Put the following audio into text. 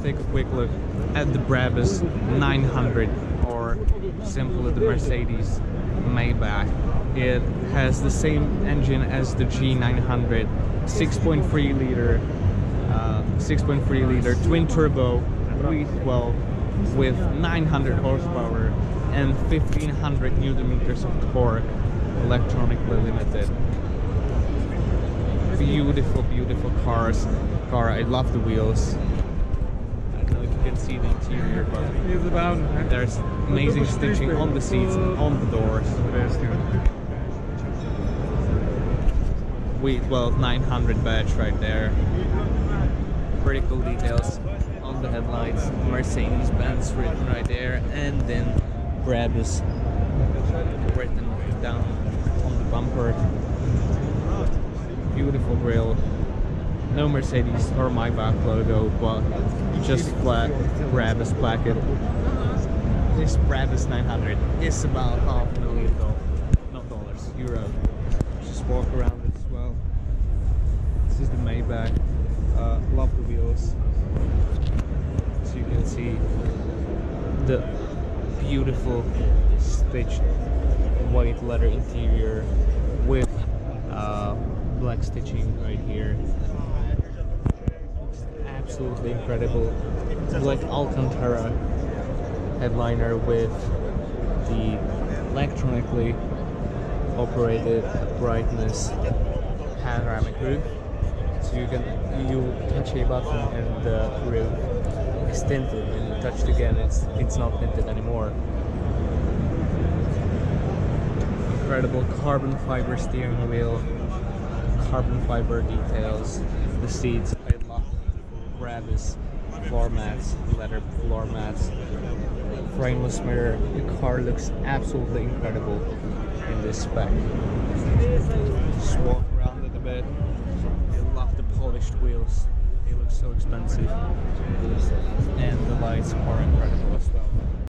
take a quick look at the Brabus 900, or simply the Mercedes Maybach. It has the same engine as the G900, 6.3 liter twin turbo V12 with 900 horsepower and 1500 newton meters of torque, electronically limited. Beautiful car. I love the wheels. I don't know if you can see the interior, but there's amazing stitching on the seats, on the doors. V12 900 badge right there. Pretty cool details on the headlights. Mercedes-Benz written right there, and then Brabus written down on the bumper. Beautiful grille. No Mercedes or Maybach logo, but just flat Brabus placket. This Brabus 900 is about $500,000, not dollars, euro. Just walk around it as well. This is the Maybach. Love the wheels. So you can see the beautiful stitched white leather interior with black stitching right here. Looks absolutely incredible. Black Alcantara headliner with the electronically operated brightness panoramic roof. So you touch a button and the roof is tinted, and you touch it again, it's not tinted anymore. Incredible carbon fiber steering wheel, carbon fiber details, the seats. I love Brabus floor mats, leather floor mats, frameless mirror. The car looks absolutely incredible in this spec. Just walk around it a bit. I love the polished wheels. They look so expensive, and the lights are incredible as well.